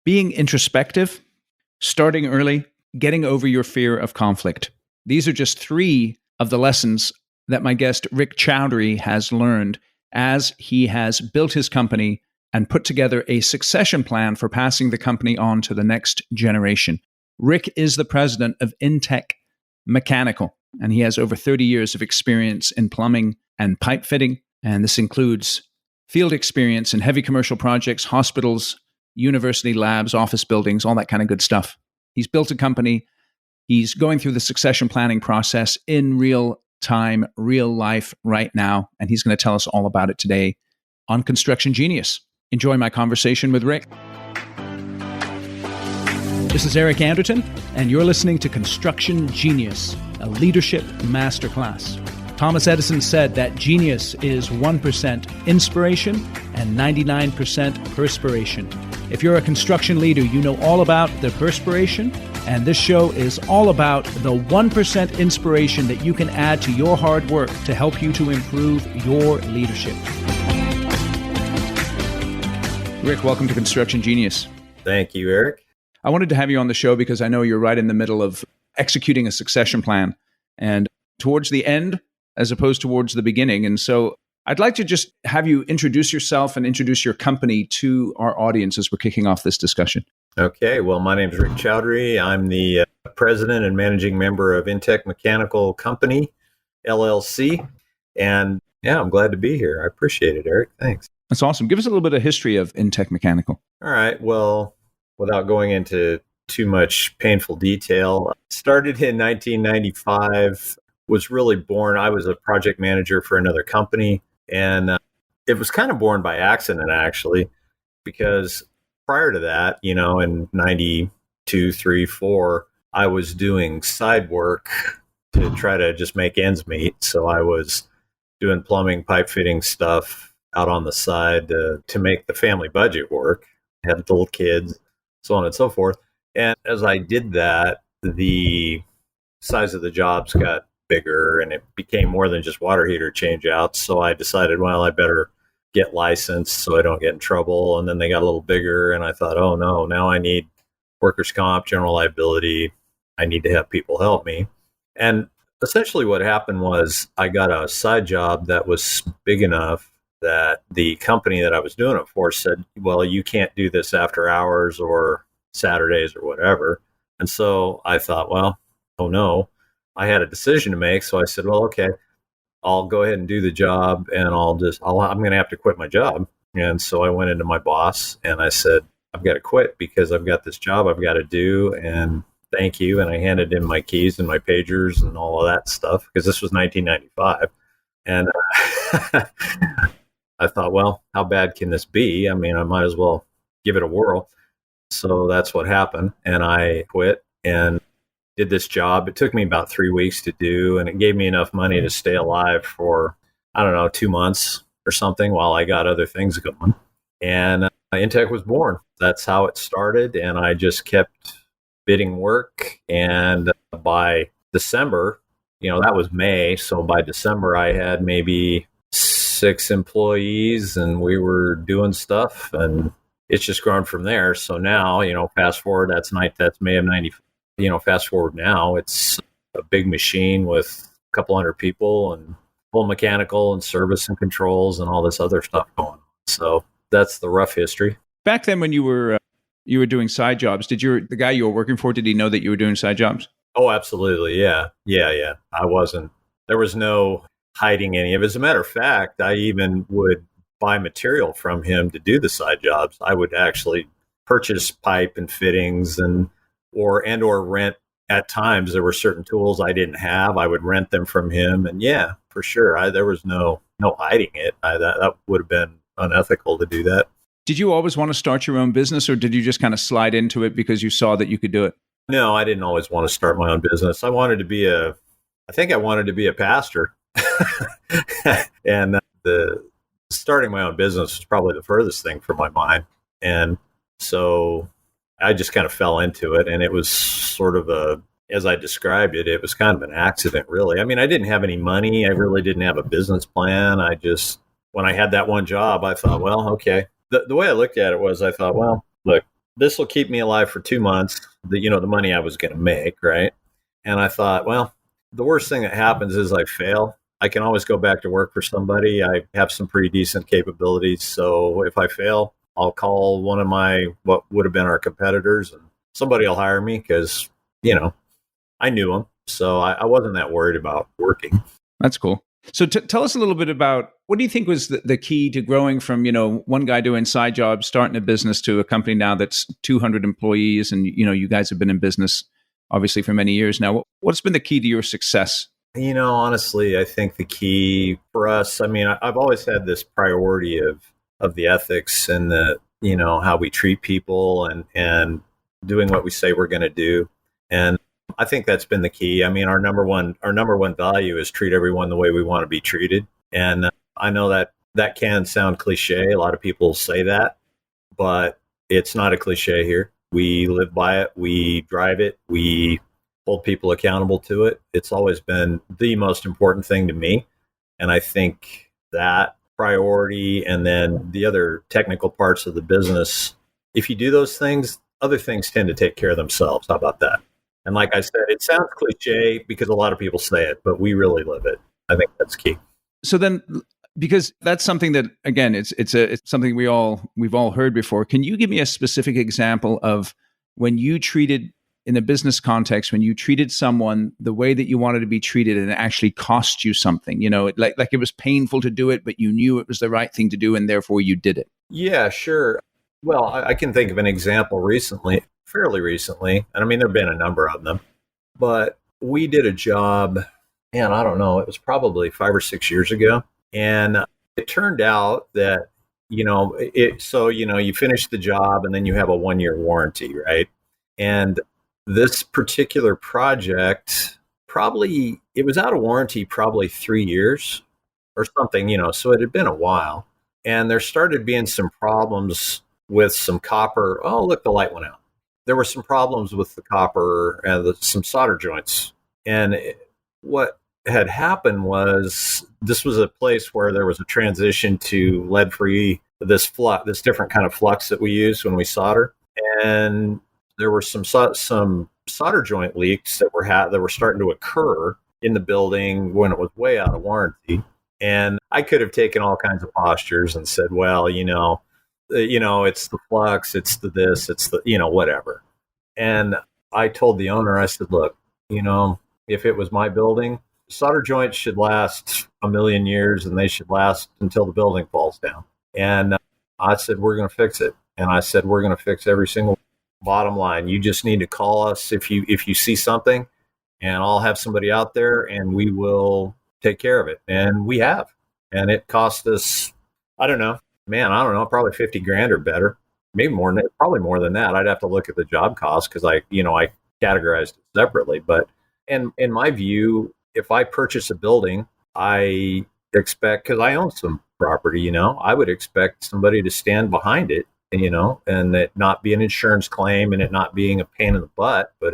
being introspective, starting early, getting over your fear of conflict. These are just 3 of the lessons that my guest Rick Chowdry has learned as he has built his company and put together a succession plan for passing the company on to the next generation. Rick is the president of Intech Mechanical, and he has over 30 years of experience in plumbing and pipe fitting. And this includes field experience in heavy commercial projects, hospitals, university labs, office buildings, all that kind of good stuff. He's built a company. He's going through the succession planning process in real time, real life right now. And he's going to tell us all about it today on Construction Genius. Enjoy my conversation with Rick. This is Eric Anderton, and you're listening to Construction Genius, a leadership masterclass. Thomas Edison said that genius is 1% inspiration and 99% perspiration. If you're a construction leader, you know all about the perspiration, and this show is all about the 1% inspiration that you can add to your hard work to help you to improve your leadership. Rick, welcome to Construction Genius. Thank you, Eric. I wanted to have you on the show because I know you're right in the middle of executing a succession plan and towards the end as opposed towards the beginning. And so I'd like to just have you introduce yourself and introduce your company to our audience as we're kicking off this discussion. Okay. Well, my name is Rick Chowdry. I'm the president and managing member of Intech Mechanical Company, LLC. And yeah, I'm glad to be here. I appreciate it, Eric. Thanks. That's awesome. Give us a little bit of history of Intech Mechanical. All right. Well, without going into too much painful detail, started in 1995, was really born. I was a project manager for another company, and it was kind of born by accident, actually, because prior to that, in 92, 3, 4, I was doing side work to try to just make ends meet. So I was doing plumbing, pipe fitting stuff out on the side to make the family budget work. I had little kids, so on and so forth. And as I did that, the size of the jobs got bigger and it became more than just water heater change outs. So I decided, well, I better get licensed so I don't get in trouble. And then they got a little bigger and I thought, oh no, now I need workers' comp, general liability. I need to have people help me. And essentially what happened was I got a side job that was big enough that the company that I was doing it for said, well, you can't do this after hours or Saturdays or whatever. And so I thought, well, oh no, I had a decision to make. So I said, well, okay, I'll go ahead and do the job and I'm going to have to quit my job. And so I went into my boss and I said, I've got to quit because I've got this job I've got to do. And thank you. And I handed in my keys and my pagers and all of that stuff because this was 1995. And I thought, well, how bad can this be? I mean, I might as well give it a whirl. So that's what happened. And I quit and did this job. It took me about 3 weeks to do, and it gave me enough money to stay alive for, 2 months or something while I got other things going. And Intech was born. That's how it started. And I just kept bidding work. And by December, that was May. So by December, I had maybe 6 employees and we were doing stuff and it's just grown from there. So now, fast forward, that's May of 95. Fast forward now, it's a big machine with a couple hundred people and full mechanical and service and controls and all this other stuff going on. So that's the rough history. Back then when you were doing side jobs, the guy you were working for, did he know that you were doing side jobs? Oh, absolutely. Yeah. There was no hiding any of it. As a matter of fact, I even would buy material from him to do the side jobs. I would actually purchase pipe and fittings or rent. At times there were certain tools I didn't have. I would rent them from him. And yeah, for sure. There was no hiding it. That would have been unethical to do that. Did you always want to start your own business or did you just kind of slide into it because you saw that you could do it? No, I didn't always want to start my own business. I wanted to be a pastor. And the starting my own business was probably the furthest thing from my mind. And so I just kind of fell into it. And it was sort of as I described it, it was kind of an accident, really. I mean, I didn't have any money. I really didn't have a business plan. When I had that one job, I thought, well, okay. The way I looked at it was I thought, well, look, this will keep me alive for 2 months, the money I was going to make, right? And I thought, well, the worst thing that happens is I fail. I can always go back to work for somebody. I have some pretty decent capabilities. So if I fail, I'll call one of what would have been our competitors, and somebody will hire me because, I knew them. So I wasn't that worried about working. That's cool. So tell us a little bit about what do you think was the key to growing from, one guy doing side jobs, starting a business to a company now that's 200 employees. And, you guys have been in business obviously for many years now. What's been the key to your success? Honestly, I think the key for us, I've always had this priority of the ethics and how we treat people and doing what we say we're going to do. And I think that's been the key. Our number one value is treat everyone the way we want to be treated. And I know that can sound cliche. A lot of people say that, but it's not a cliche here. We live by it. We drive it. We hold people accountable to it. It's always been the most important thing to me. And I think that priority and then the other technical parts of the business, if you do those things, other things tend to take care of themselves. How about that? And like I said, it sounds cliche because a lot of people say it, but we really live it. I think that's key. So then, because that's something that, again, it's something we've all heard before. Can you give me a specific example of when you treated, in a business context, when you treated someone the way that you wanted to be treated and it actually cost you something, like it was painful to do it, but you knew it was the right thing to do and therefore you did it? Yeah, sure. Well, I can think of an example fairly recently, and there have been a number of them, but we did a job, and I don't know, it was probably 5 or 6 years ago. And it turned out that, you finish the job and then you have a 1-year warranty, right? And this particular project, it was out of warranty probably 3 years or something, so it had been a while. And there started being some problems with some copper. Oh, look, the light went out. There were some problems with the copper and some solder joints. And what had happened was this was a place where there was a transition to lead-free, this different kind of flux that we use when we solder. And there were some solder joint leaks that were starting to occur in the building when it was way out of warranty. And I could have taken all kinds of postures and said, well, it's the flux, it's the this, it's the, whatever. And I told the owner, I said, look, if it was my building, solder joints should last 1,000,000 years and they should last until the building falls down. And I said, we're going to fix it. And I said, we're going to fix every single. Bottom line, you just need to call us if you see something, and I'll have somebody out there and we will take care of it. And we have. And it cost us, I don't know, probably 50 grand or better. Maybe more, probably more than that. I'd have to look at the job cost because I categorized it separately. But in my view, if I purchase a building, I expect, because I own some property, I would expect somebody to stand behind it, and it not be an insurance claim and it not being a pain in the butt, but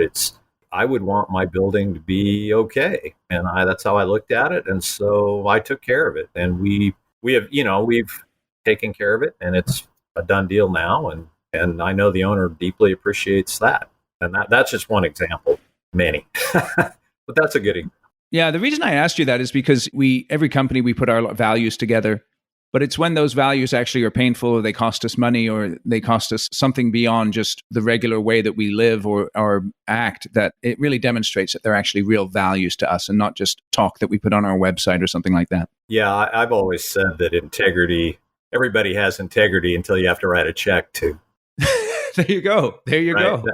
I would want my building to be okay. And that's how I looked at it. And so I took care of it, and we have, we've taken care of it, and it's a done deal now. And I know the owner deeply appreciates that. And that's just one example, many, but that's a good example. Yeah. The reason I asked you that is because every company, we put our values together. But it's when those values actually are painful, or they cost us money, or they cost us something beyond just the regular way that we live or act, that it really demonstrates that they're actually real values to us and not just talk that we put on our website or something like that. Yeah, I've always said that everybody has integrity until you have to write a check to. There you go.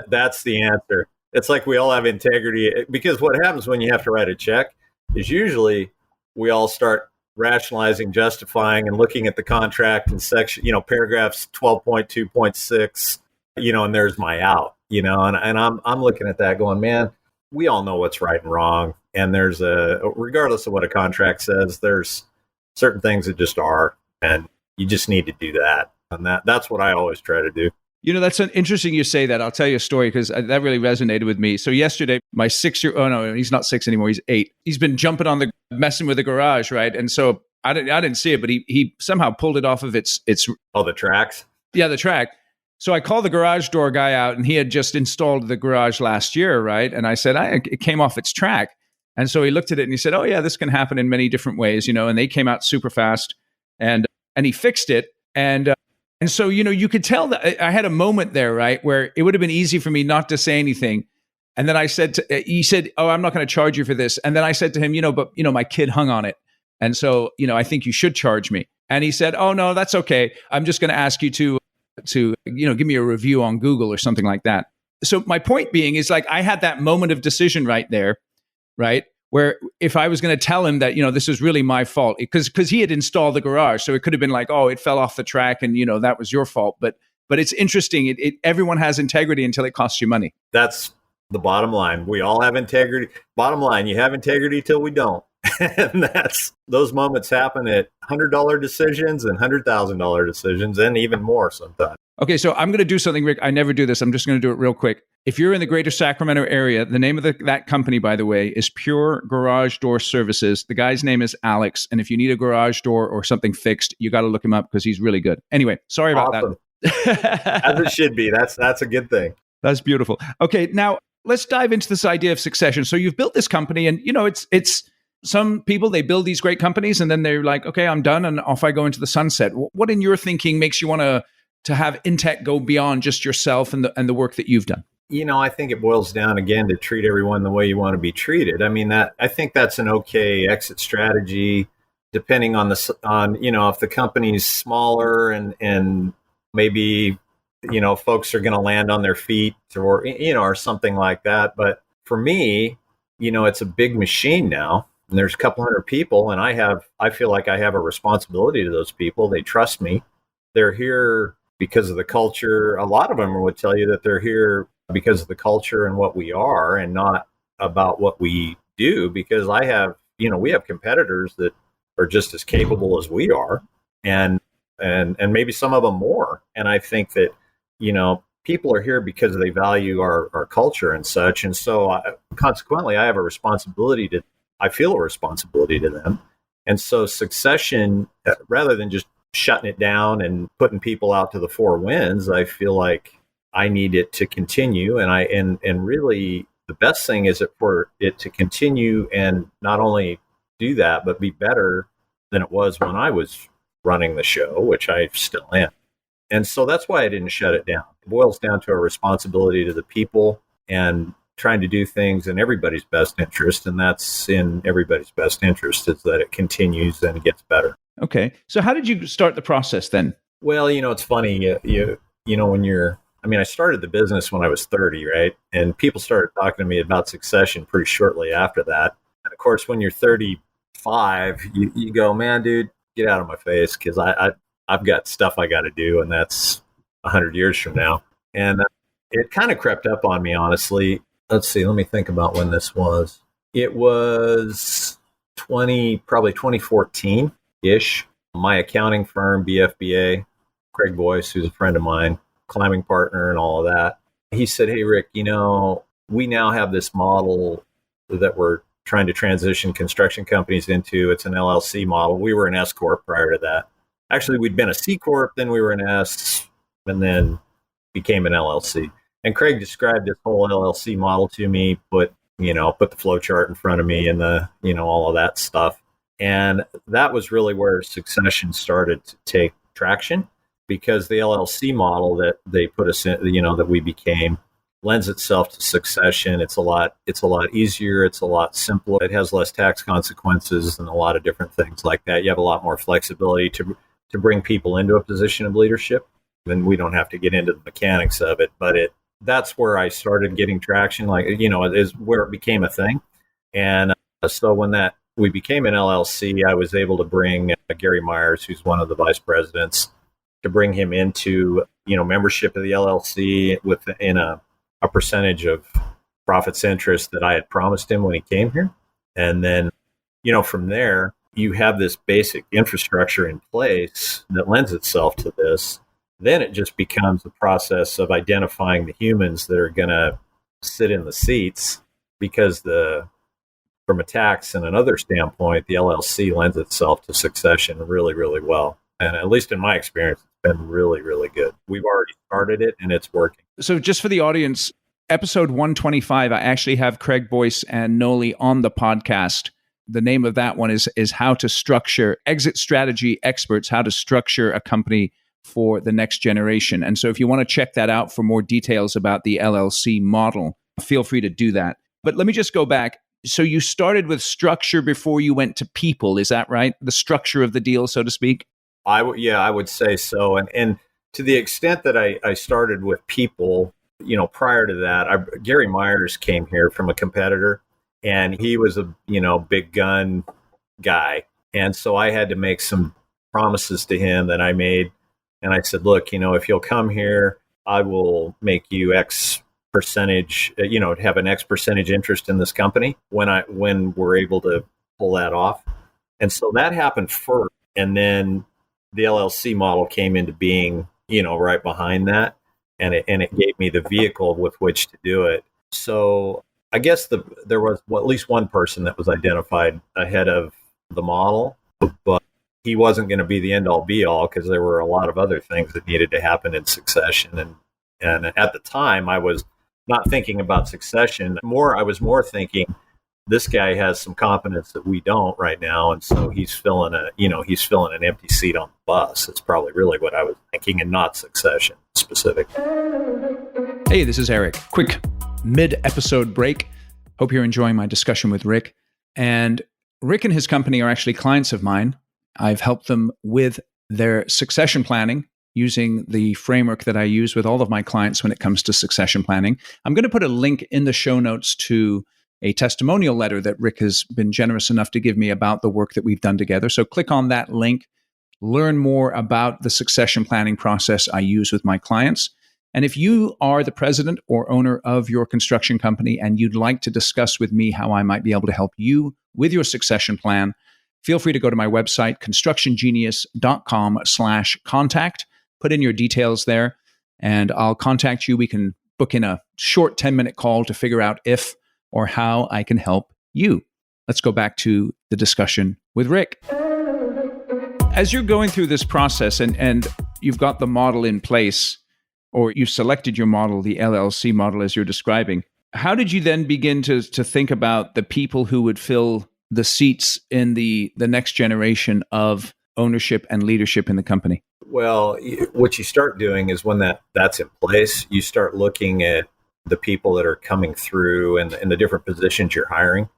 That's the answer. It's like we all have integrity, because what happens when you have to write a check is usually we all start rationalizing, justifying, and looking at the contract and section, paragraphs 12.2.6, and there's my out, and I'm looking at that going, man, we all know what's right and wrong. And regardless of what a contract says, there's certain things that just are, and you just need to do that. And that's what I always try to do. That's interesting you say that. I'll tell you a story because that really resonated with me. So yesterday, my 6-year, oh no, he's not 6 anymore. He's 8. He's been jumping messing with the garage, right? And so I didn't see it, but he somehow pulled it off of its. Oh, the tracks? Yeah, the track. So I called the garage door guy out, and he had just installed the garage last year, right? And I said, it came off its track. And so he looked at it and he said, oh, yeah, this can happen in many different ways, and they came out super fast. And he fixed it. And so, you could tell that I had a moment there, right, where it would have been easy for me not to say anything. And then he said, oh, I'm not going to charge you for this. And then I said to him, but my kid hung on it. And so, I think you should charge me. And he said, oh, no, that's okay. I'm just going to ask you to give me a review on Google or something like that. So my point being is, like, I had that moment of decision right there, right? Where if I was going to tell him that, this is really my fault, because he had installed the garage. So it could have been like, oh, it fell off the track and, that was your fault. But it's interesting. Everyone has integrity until it costs you money. That's the bottom line. We all have integrity. Bottom line, you have integrity till we don't. And those moments happen at $100 decisions and $100,000 decisions, and even more sometimes. Okay, so I'm going to do something, Rick. I never do this. I'm just going to do it real quick. If you're in the greater Sacramento area, the name of that company, by the way, is Pure Garage Door Services. The guy's name is Alex. And if you need a garage door or something fixed, you got to look him up because he's really good. Anyway, sorry about that. As it should be. That's a good thing. That's beautiful. Okay, now let's dive into this idea of succession. So you've built this company, and it's some people, they build these great companies and then they're like, okay, I'm done, and off I go into the sunset. What in your thinking makes you want to have Intech go beyond just yourself and the work that you've done? I think it boils down again to treat everyone the way you want to be treated. I mean, I think that's an okay exit strategy, depending on if the company's smaller and maybe folks are going to land on their feet or something like that. But for me, it's a big machine now. And there's a couple hundred people, and I feel like I have a responsibility to those people. They trust me. They're here because of the culture. A lot of them would tell you that they're here because of the culture and what we are, and not about what we do. Because we have competitors that are just as capable as we are, and maybe some of them more. And I think that, people are here because they value our culture and such. And so consequently, I feel a responsibility to them. And so succession, rather than just shutting it down and putting people out to the four winds, I feel like I need it to continue. And really the best thing is for it to continue and not only do that, but be better than it was when I was running the show, which I still am. And so that's why I didn't shut it down. It boils down to a responsibility to the people and trying to do things in everybody's best interest. And that's in everybody's best interest, is that it continues and gets better. Okay. So how did you start the process then? Well, it's funny, I started the business when I was 30, right? And people started talking to me about succession pretty shortly after that. And of course, when you're 35, you go, man, dude, get out of my face, because I've got stuff I got to do, and that's 100 years from now. And it kind of crept up on me, honestly. Let's see, let me think about when this was. It was probably 2014-ish. My accounting firm, BFBA, Craig Boyce, who's a friend of mine, climbing partner and all of that, he said, hey, Rick, we now have this model that we're trying to transition construction companies into. It's an LLC model. We were an S Corp prior to that. Actually, we'd been a C Corp, then we were an S, and then became an LLC. And Craig described this whole LLC model to me, put the flow chart in front of me and all of that stuff. And that was really where succession started to take traction, because the LLC model that they put us in, that we became, lends itself to succession. It's a lot easier. It's a lot simpler. It has less tax consequences and a lot of different things like that. You have a lot more flexibility to bring people into a position of leadership. And we don't have to get into the mechanics of it, but that's where I started getting traction, is where it became a thing. And so when we became an LLC, I was able to bring Gary Myers, who's one of the vice presidents, to bring him into, membership of the LLC within a percentage of profits interest that I had promised him when he came here. And then, from there, you have this basic infrastructure in place that lends itself to this. Then it just becomes a process of identifying the humans that are going to sit in the seats, because from a tax and another standpoint, the LLC lends itself to succession really, really well. And at least in my experience, it's been really, really good. We've already started it and it's working. So just for the audience, episode 125, I actually have Craig Boyce and Noli on the podcast. The name of that one is How to Structure, Exit Strategy Experts, How to Structure a Company for the Next Generation. And so if you want to check that out for more details about the LLC model, feel free to do that. But let me just go back. So you started with structure before you went to people. Is that right? The structure of the deal, so to speak? I would say so. And to the extent that I started with people, prior to that, Gary Myers came here from a competitor, and he was a, big gun guy. And so I had to make some promises to him that I made. And I said, look, if you'll come here, I will make you X percentage, have an X percentage interest in this company when we're able to pull that off. And so that happened first. And then the LLC model came into being, right behind that. And it gave me the vehicle with which to do it. So I guess there was at least one person that was identified ahead of the model, but he wasn't going to be the end all be all because there were a lot of other things that needed to happen in succession. And at the time I was not thinking about succession. I was more thinking this guy has some competence that we don't right now. And so he's filling an empty seat on the bus. It's probably really what I was thinking and not succession specific. Hey, this is Eric. Quick mid-episode break. Hope you're enjoying my discussion with Rick. And Rick and his company are actually clients of mine. I've helped them with their succession planning using the framework that I use with all of my clients when it comes to succession planning. I'm going to put a link in the show notes to a testimonial letter that Rick has been generous enough to give me about the work that we've done together. So click on that link, learn more about the succession planning process I use with my clients. And if you are the president or owner of your construction company and you'd like to discuss with me how I might be able to help you with your succession plan, feel free to go to my website, constructiongenius.com/contact. Put in your details there, and I'll contact you. We can book in a short 10-minute call to figure out if or how I can help you. Let's go back to the discussion with Rick. As you're going through this process and you've got the model in place, or you've selected your model, the LLC model as you're describing, how did you then begin to think about the people who would fill the seats in the next generation of ownership and leadership in the company? Well, what you start doing is when that's in place, you start looking at the people that are coming through and the different positions you're hiring,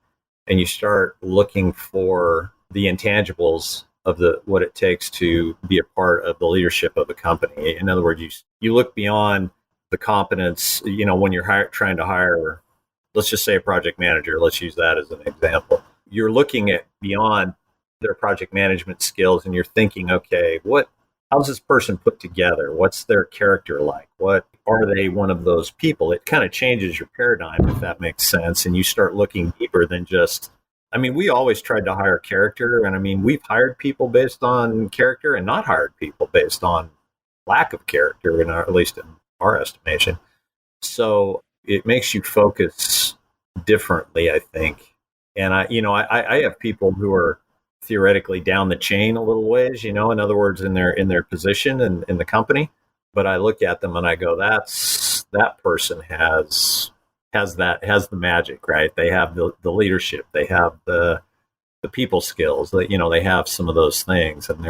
and you start looking for the intangibles of what it takes to be a part of the leadership of a company. In other words, you look beyond the competence, when you're trying to hire, let's just say a project manager, let's use that as an example. You're looking at beyond their project management skills and you're thinking, okay, how's this person put together? What's their character like? What are they one of those people? It kind of changes your paradigm, if that makes sense. And you start looking deeper than we always tried to hire character. And we've hired people based on character and not hired people based on lack of character, at least in our estimation. So it makes you focus differently, I think. And I have people who are theoretically down the chain a little ways, in other words, in their position and in the company. But I look at them and I go, that person has the magic, right? They have the leadership, they have the people skills, that they have some of those things, and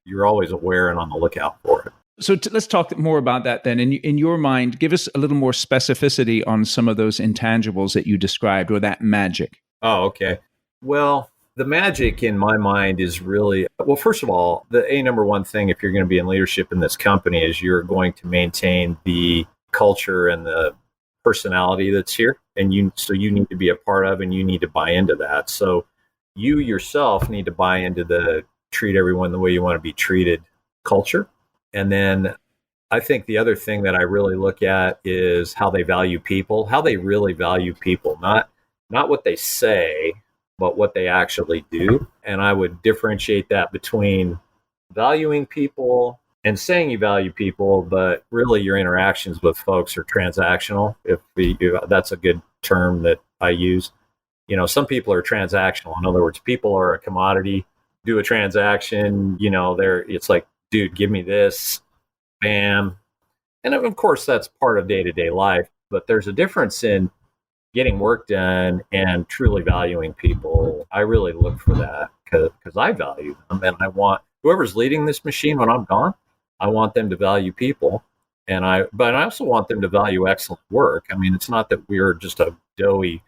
you're always aware and on the lookout for it. So let's talk more about that then. In your mind, give us a little more specificity on some of those intangibles that you described, or that magic. Oh, okay. Well, the magic in my mind is really, first of all, the number one thing, if you're going to be in leadership in this company, is you're going to maintain the culture and the personality that's here. And you need to be a part of, and you need to buy into that. So you yourself need to buy into the treat everyone the way you want to be treated culture. And then I think the other thing that I really look at is how they value people, how they really value people, not what they say, but what they actually do. And I would differentiate that between valuing people and saying you value people, but really your interactions with folks are transactional. That's a good term that I use. Some people are transactional. In other words, people are a commodity. Do a transaction, it's like dude, give me this, bam. And of course, that's part of day-to-day life, but there's a difference in getting work done and truly valuing people. I really look for that because I value them, and I want whoever's leading this machine when I'm gone, I want them to value people. But I also want them to value excellent work. I mean, it's not that we're just a doughy,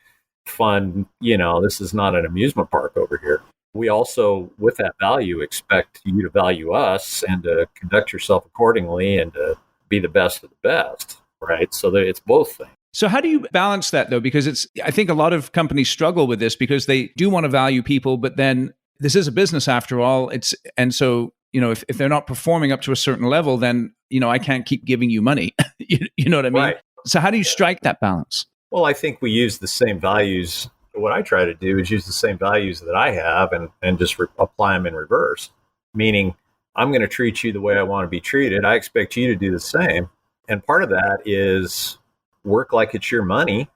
fun, this is not an amusement park over here. We also, with that value, expect you to value us and to conduct yourself accordingly and to be the best of the best, right? So that it's both things. So how do you balance that, though? Because I think a lot of companies struggle with this because they do want to value people, but then this is a business after all. And so, if they're not performing up to a certain level, then, I can't keep giving you money. you know what I mean? Right. So how do you strike that balance? Well, I think we use the same values. What I try to do is use the same values that I have and just apply them in reverse, meaning I'm going to treat you the way I want to be treated. I expect you to do the same. And part of that is work like it's your money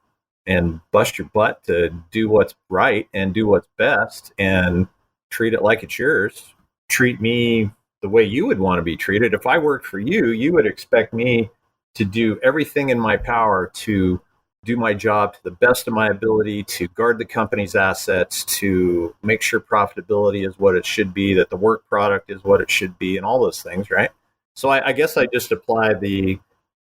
and bust your butt to do what's right and do what's best and treat it like it's yours. Treat me the way you would want to be treated. If I worked for you, you would expect me to do everything in my power to do my job to the best of my ability, to guard the company's assets, to make sure profitability is what it should be, that the work product is what it should be, and all those things, right? So I guess I just apply the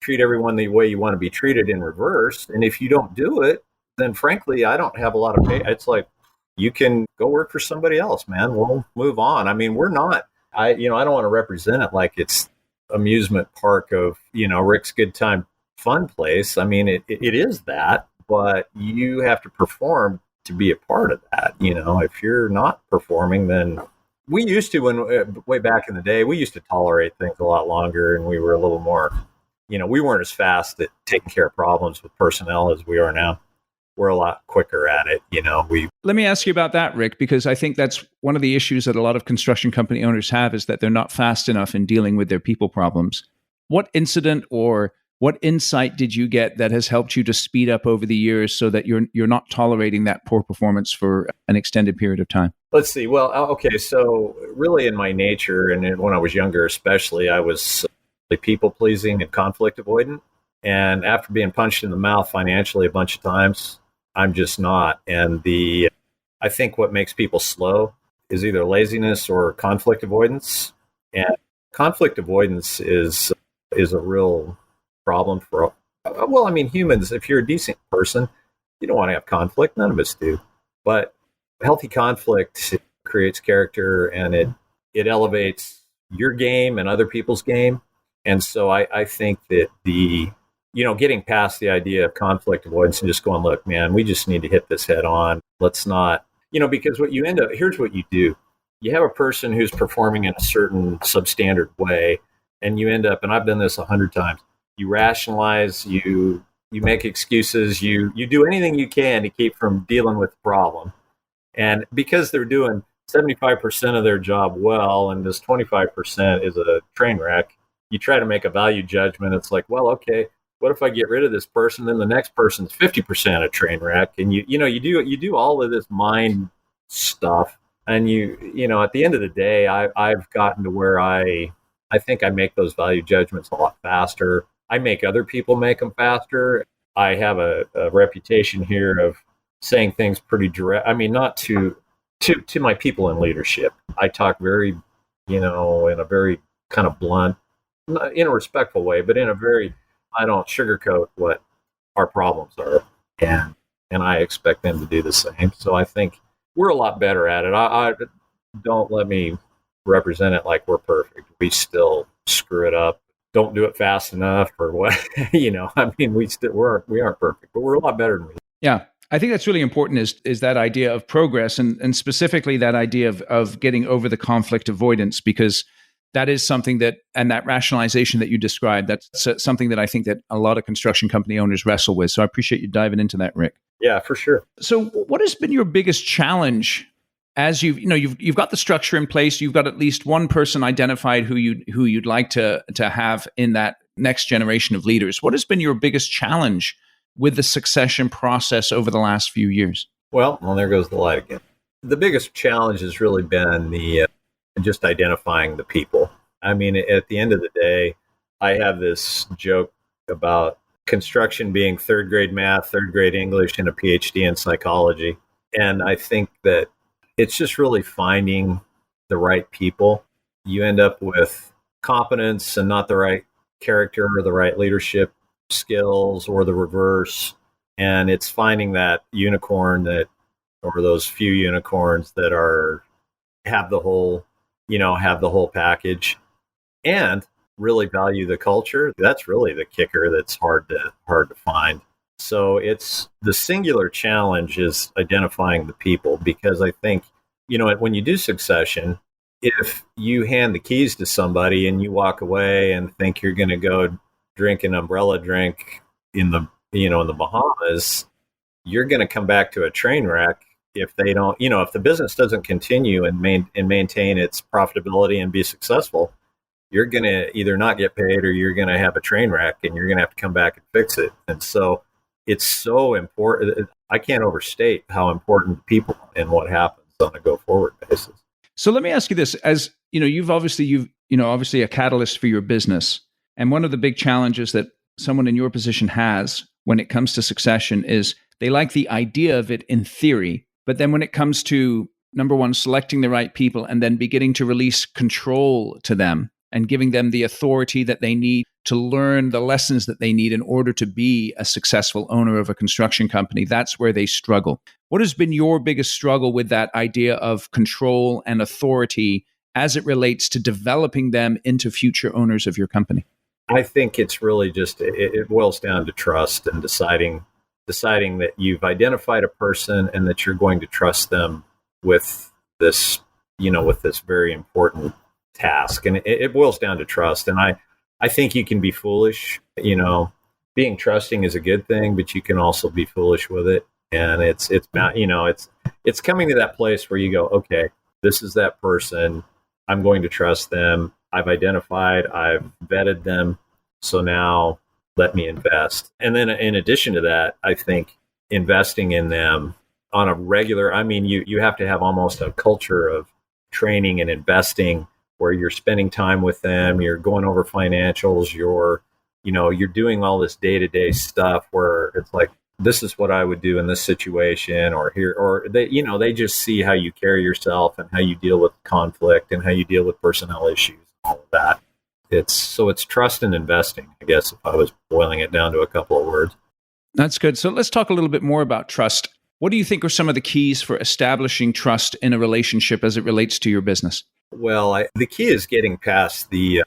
treat everyone the way you want to be treated in reverse. And if you don't do it, then frankly, I don't have a lot of pay. It's like, you can go work for somebody else, man. We'll move on. I mean, we're not, I don't want to represent it like it's amusement park of, Rick's Good Time Fun Place. I mean, it is that, but you have to perform to be a part of that. If you're not performing, then we used to, way back in the day, we used to tolerate things a lot longer, and we were a little more, we weren't as fast at taking care of problems with personnel as we are now. We're a lot quicker at it. Let me ask you about that, Rick, because I think that's one of the issues that a lot of construction company owners have is that they're not fast enough in dealing with their people problems. What incident or what insight did you get that has helped you to speed up over the years so that you're not tolerating that poor performance for an extended period of time? Let's see. Well, okay. So really in my nature, and when I was younger especially, I was people pleasing and conflict avoidant. And after being punched in the mouth financially a bunch of times, I'm just not. And I think what makes people slow is either laziness or conflict avoidance. And conflict avoidance is a real problem for, humans. If you're a decent person, you don't want to have conflict. None of us do. But healthy conflict creates character, and it elevates your game and other people's game. And so I think that getting past the idea of conflict avoidance and just going, look, man, we just need to hit this head on. Let's not, because what you end up, here's what you do. You have a person who's performing in a certain substandard way, and you end up, and I've done this 100 times, you rationalize, you make excuses, you do anything you can to keep from dealing with the problem. And because they're doing 75% of their job well, and this 25% is a train wreck, you try to make a value judgment. It's like, well, okay, what if I get rid of this person? Then the next person's 50% a train wreck. And you do all of this mind stuff. And at the end of the day, I've gotten to where I think I make those value judgments a lot faster. I make other people make them faster. I have a reputation here of saying things pretty direct. I mean, not to my people in leadership. I talk very, in a very kind of blunt, in a respectful way, but in a very, I don't sugarcoat what our problems are, and I expect them to do the same. So I think we're a lot better at it. I don't let me represent it like we're perfect. We still screw it up. Don't do it fast enough, or what? We aren't perfect, but we're a lot better than we. Yeah. I think that's really important is that idea of progress and specifically that idea of getting over the conflict avoidance, because that is something and that rationalization that you described, that's something that I think that a lot of construction company owners wrestle with. So I appreciate you diving into that, Rick. Yeah, for sure. So what has been your biggest challenge as you've got the structure in place, you've got at least one person identified who you'd like to have in that next generation of leaders? What has been your biggest challenge with the succession process over the last few years? Well, there goes the light again. The biggest challenge has really been just identifying the people. I mean, at the end of the day, I have this joke about construction being third grade math, third grade English, and a PhD in psychology. And I think that it's just really finding the right people. You end up with competence and not the right character or the right leadership skills or the reverse. And it's finding that unicorn that, or those few unicorns that have the whole, have the whole package and really value the culture. That's really the kicker that's hard to find. So it's the singular challenge is identifying the people, because I think, when you do succession, if you hand the keys to somebody and you walk away and think you're going to go drink an umbrella drink in the Bahamas, you're going to come back to a train wreck if they don't, if the business doesn't continue and maintain its profitability and be successful. You're going to either not get paid or you're going to have a train wreck and you're going to have to come back and fix it. And so it's so important. I can't overstate how important people and what happens on a go forward basis. So let me ask you this, as you've obviously a catalyst for your business. And one of the big challenges that someone in your position has when it comes to succession is they like the idea of it in theory, but then when it comes to, number one, selecting the right people and then beginning to release control to them and giving them the authority that they need to learn the lessons that they need in order to be a successful owner of a construction company, that's where they struggle. What has been your biggest struggle with that idea of control and authority as it relates to developing them into future owners of your company? I think it's really just, it boils down to trust and deciding that you've identified a person and that you're going to trust them with this, with this very important task. And it boils down to trust. And I think you can be foolish, being trusting is a good thing, but you can also be foolish with it. And it's coming to that place where you go, okay, this is that person. I'm going to trust them. I've identified, I've vetted them. So now let me invest. And then in addition to that, I think investing in them on a regular, you have to have almost a culture of training and investing where you're spending time with them, you're going over financials, you're doing all this day-to-day stuff where it's like, this is what I would do in this situation, or here, or they just see how you carry yourself and how you deal with conflict and how you deal with personnel issues, all of that. It's trust and investing, I guess, if I was boiling it down to a couple of words. That's good. So let's talk a little bit more about trust. What do you think are some of the keys for establishing trust in a relationship as it relates to your business? Well, the key is getting past the,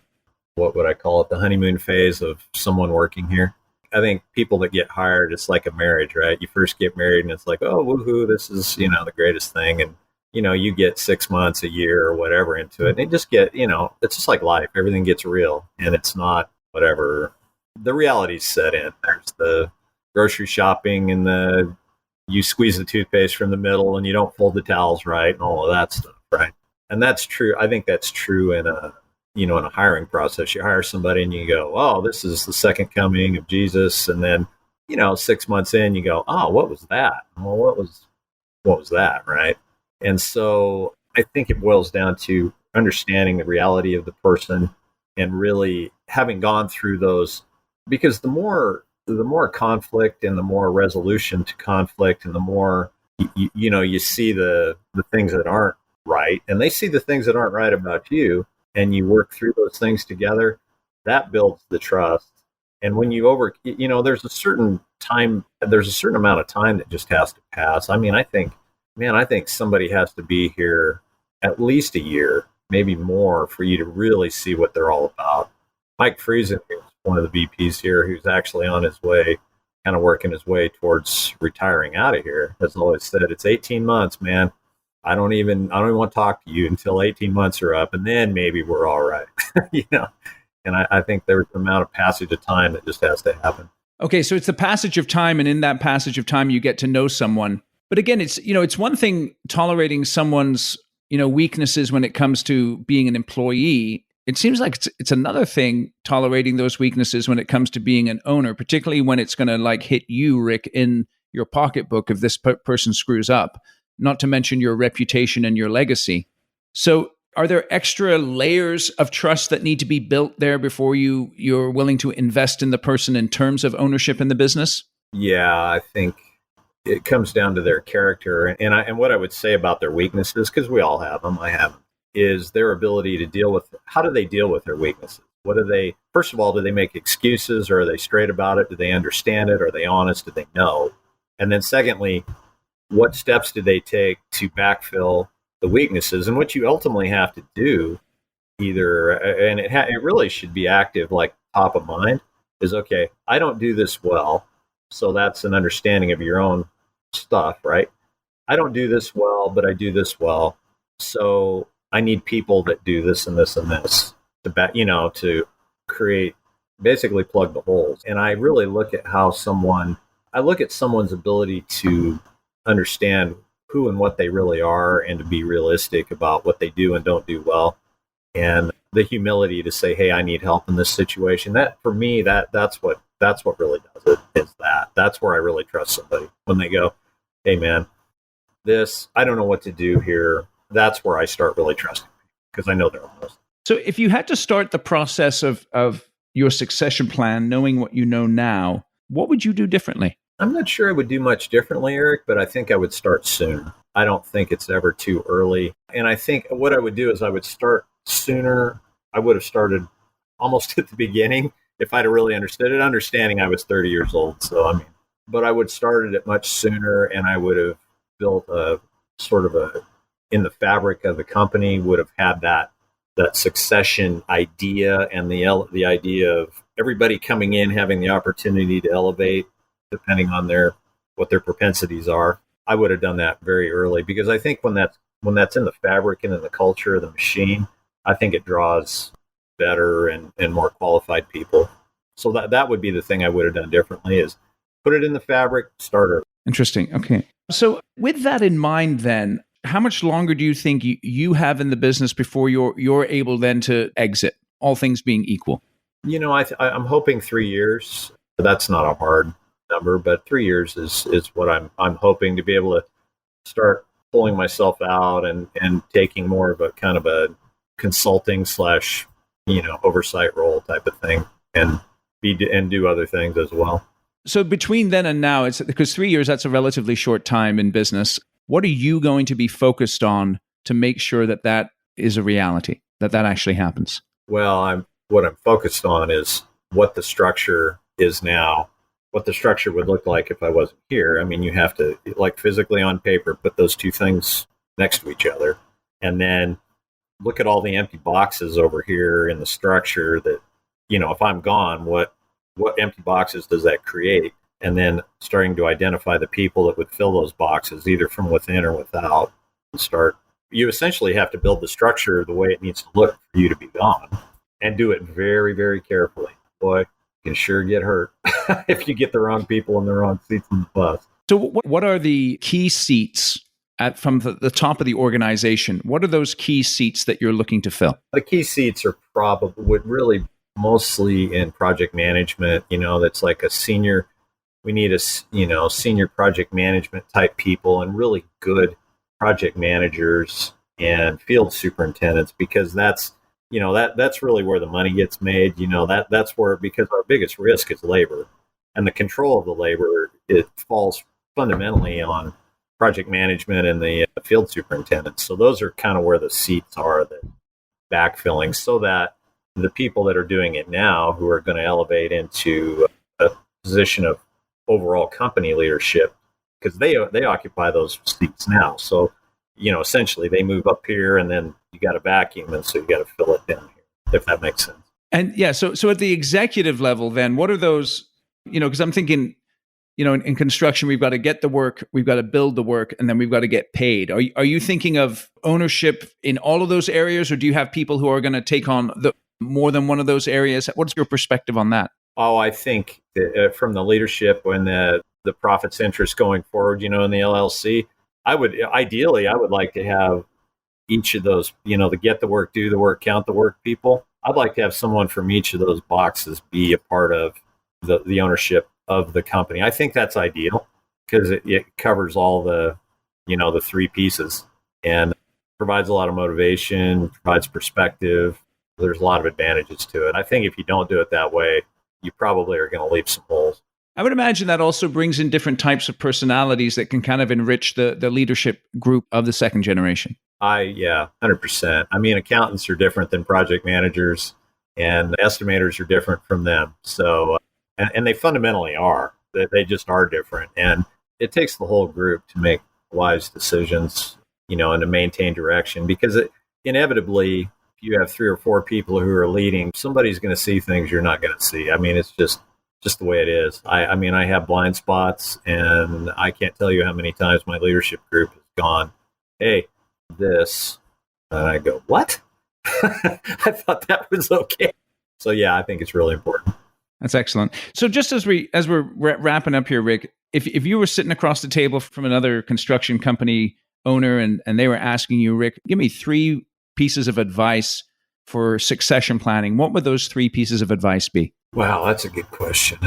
what would I call it, the honeymoon phase of someone working here. I think people that get hired, it's like a marriage, right? You first get married and it's like, oh, woohoo, this is, the greatest thing. And, you get 6 months, a year or whatever into it. And it just it's just like life. Everything gets real and it's not whatever. The reality's set in. There's the grocery shopping and you squeeze the toothpaste from the middle and you don't fold the towels right and all of that stuff, right? And that's true. I think that's true in a hiring process. You hire somebody and you go, oh, this is the second coming of Jesus. And then, 6 months in, you go, oh, what was that? Well, what was that? Right. And so I think it boils down to understanding the reality of the person and really having gone through those, because the more conflict and the more resolution to conflict and the more, you see the things that aren't right and they see the things that aren't right about you and you work through those things together, that builds the trust. And when you there's a certain amount of time that just has to pass. I think somebody has to be here at least a year, maybe more, for you to really see what they're all about. Mike Friesen, who's one of the VPs here, who's actually on his way, kind of working his way towards retiring out of here, has always said, it's 18 months, man. I don't even want to talk to you until 18 months are up, and then maybe we're all right. And I think there's an amount of passage of time that just has to happen. Okay, so it's the passage of time, and in that passage of time, you get to know someone. But again, it's one thing tolerating someone's weaknesses when it comes to being an employee. It seems like it's another thing tolerating those weaknesses when it comes to being an owner, particularly when it's going to hit you, Rick, in your pocketbook if this person screws up. Not to mention your reputation and your legacy. So Are there extra layers of trust that need to be built there before you're willing to invest in the person in terms of ownership in the business? Yeah, I think it comes down to their character, and what I would say about their weaknesses, because we all have them, I have them, is their ability to deal with. How do they deal with their weaknesses? What do they? First of all, do they make excuses, or are they straight about it? Do they understand it? Are they honest? Do they know? And then, secondly, what steps do they take to backfill the weaknesses? And what you ultimately have to do, either, and it really should be active, like top of mind, is okay. I don't do this well, so that's an understanding of your own stuff, right? I don't do this well, but I do this well. So I need people that do this and this and this to create, basically plug the holes. And I really look at I look at someone's ability to understand who and what they really are and to be realistic about what they do and don't do well. And the humility to say, hey, I need help in this situation. That, for me, that's what really does it, is that's where I really trust somebody. When they go, hey man, I don't know what to do here. That's where I start really trusting, because I know they're honest. So if you had to start the process of your succession plan, knowing what you know now, what would you do differently? I'm not sure I would do much differently, Eric, but I think I would start sooner. I don't think it's ever too early. And I think what I would do is I would start sooner. I would have started almost at the beginning if I'd have really understood it, understanding I was 30 years old. So, but I would started it much sooner, and I would have built a sort of in the fabric of the company, would have had that succession idea, and the idea of everybody coming in having the opportunity to elevate depending on what their propensities are. I would have done that very early, because I think when that's in the fabric and in the culture of the machine, I think it draws better and more qualified people. So that would be the thing I would have done differently, is put it in the fabric, start early. Interesting. Okay. So with that in mind, then, how much longer do you think you have in the business before you're able then to exit, all things being equal? I'm hoping 3 years. That's not a hard number, but 3 years is what I'm hoping to be able to start pulling myself out and taking more of a kind of a consulting / oversight role type of thing, and do other things as well. So between then and now, it's because 3 years, that's a relatively short time in business. What are you going to be focused on to make sure that is a reality, that actually happens? Well, what I'm focused on is what the structure is now, what the structure would look like if I wasn't here. You have to, like, physically on paper, put those two things next to each other, and then look at all the empty boxes over here in the structure that, if I'm gone, what empty boxes does that create? And then starting to identify the people that would fill those boxes, either from within or without. You essentially have to build the structure the way it needs to look for you to be gone, and do it very, very carefully. Boy, you can sure get hurt if you get the wrong people in the wrong seats in the bus. So what are the key seats from the top of the organization? What are those key seats that you're looking to fill? The key seats would really mostly in project management. That's like a senior. We need senior project management type people, and really good project managers and field superintendents, because that's really where the money gets made. That's where, because our biggest risk is labor, and the control of the labor, it falls fundamentally on project management and the field superintendents. So those are kind of where the seats are, that backfilling, so that the people that are doing it now, who are going to elevate into a position of overall company leadership, because they occupy those seats now. So, essentially they move up here, and then you got a vacuum, and so you got to fill it down here, if that makes sense. And yeah, so at the executive level, then what are those, because I'm thinking, in construction, we've got to get the work, we've got to build the work, and then we've got to get paid. Are you thinking of ownership in all of those areas, or do you have people who are going to take on more than one of those areas? What's your perspective on that? Oh, I think that, from the leadership and the profits interest going forward, in the LLC, I would like to have each of those, the get the work, do the work, count the work people. I'd like to have someone from each of those boxes be a part of the ownership of the company. I think that's ideal, because it covers all the three pieces. And provides a lot of motivation, provides perspective. There's a lot of advantages to it. I think if you don't do it that way, you probably are going to leave some holes. I would imagine that also brings in different types of personalities that can kind of enrich the leadership group of the second generation. Yeah, 100%. I mean, accountants are different than project managers, and estimators are different from them. So, and they fundamentally are. They just are different. And it takes the whole group to make wise decisions, and to maintain direction, because inevitably, if you have 3 or 4 people who are leading, somebody's going to see things you're not going to see. I mean, it's just the way it is. I mean, I have blind spots, and I can't tell you how many times my leadership group has gone, "Hey, this," and I go, "What?" I thought that was okay. So yeah, I think it's really important. That's excellent. So just as we're wrapping up here, Rick, if you were sitting across the table from another construction company owner and they were asking you, Rick, give me 3 pieces of advice for succession planning, what would those 3 pieces of advice be? Wow, that's a good question.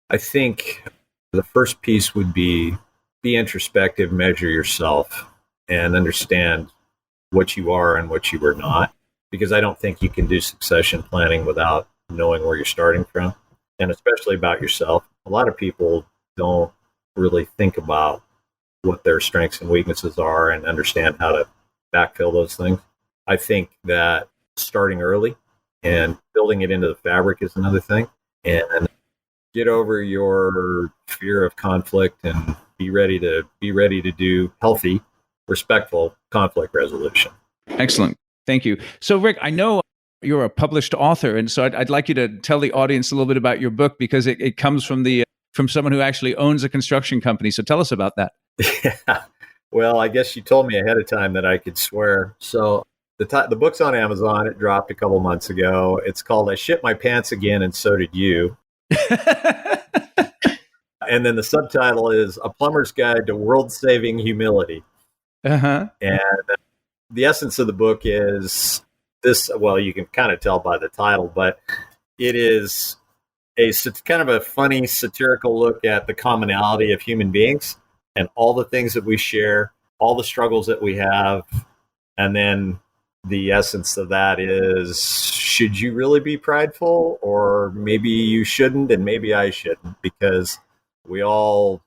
I think the first piece would be introspective, measure yourself, and understand what you are and what you are not. Because I don't think you can do succession planning without knowing where you're starting from, and especially about yourself. A lot of people don't really think about what their strengths and weaknesses are and understand how to backfill those things. I think that starting early and building it into the fabric is another thing. And get over your fear of conflict and be ready to do healthy, respectful conflict resolution. Excellent. Thank you. So, Rick, I know you're a published author, and so I'd like you to tell the audience a little bit about your book, because it comes from someone who actually owns a construction company. So tell us about that. Yeah. Well, I guess you told me ahead of time that I could swear. So the book's on Amazon. It dropped a couple months ago. It's called "I Shit My Pants Again, and So Did You." And then the subtitle is "A Plumber's Guide to World-Saving Humility." And the essence of the book is this. Well, you can kind of tell by the title, but it is kind of a funny satirical look at the commonality of human beings and all the things that we share, all the struggles that we have. And then the essence of that is, should you really be prideful? Or maybe you shouldn't, and maybe I shouldn't, because we all,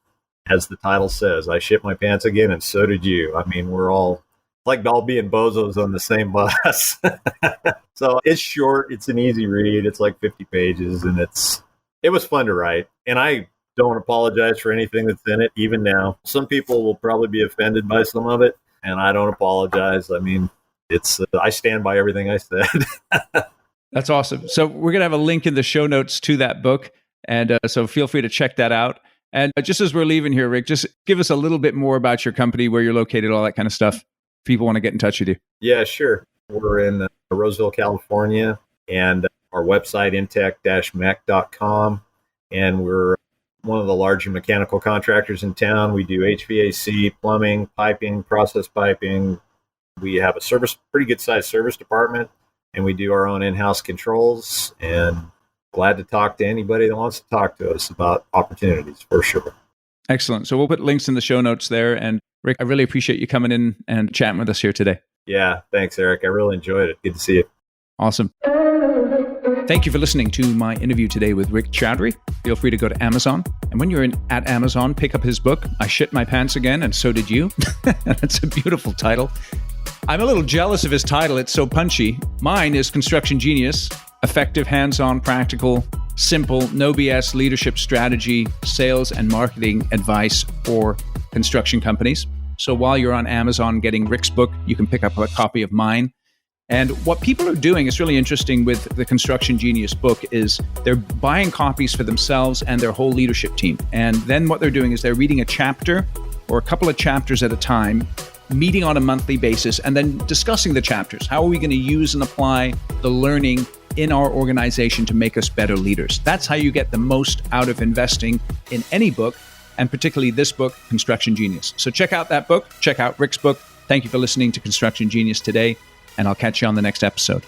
as the title says, I shit my pants again, and so did you. I mean, we're all like all being bozos on the same bus. So it's short. It's an easy read. It's like 50 pages, and it was fun to write. And I don't apologize for anything that's in it, even now. Some people will probably be offended by some of it, and I don't apologize. I mean, I stand by everything I said. That's awesome. So we're going to have a link in the show notes to that book. And so feel free to check that out. And just as we're leaving here, Rick, just give us a little bit more about your company, where you're located, all that kind of stuff, if people want to get in touch with you. Yeah, sure. We're in Roseville, California, and our website, intech-mech.com. And we're one of the larger mechanical contractors in town. We do HVAC, plumbing, piping, process piping. We have a pretty good sized service department, and we do our own in-house controls, and glad to talk to anybody that wants to talk to us about opportunities, for sure. Excellent. So we'll put links in the show notes there. And Rick, I really appreciate you coming in and chatting with us here today. Yeah, thanks, Eric. I really enjoyed it. Good to see you. Awesome. Thank you for listening to my interview today with Rick Chowdry. Feel free to go to Amazon. And when you're at Amazon, pick up his book, I Shit My Pants Again, and So Did You. That's a beautiful title. I'm a little jealous of his title. It's so punchy. Mine is Construction Genius, effective, hands-on, practical, simple, no BS leadership strategy, sales and marketing advice for construction companies. So while you're on Amazon getting Rick's book, you can pick up a copy of mine. And what people are doing is really interesting with the Construction Genius book is they're buying copies for themselves and their whole leadership team. And then what they're doing is they're reading a chapter or a couple of chapters at a time, meeting on a monthly basis, and then discussing the chapters. How are we going to use and apply the learning in our organization to make us better leaders? That's how you get the most out of investing in any book, and particularly this book, Construction Genius. So check out that book, check out Rick's book. Thank you for listening to Construction Genius today, and I'll catch you on the next episode.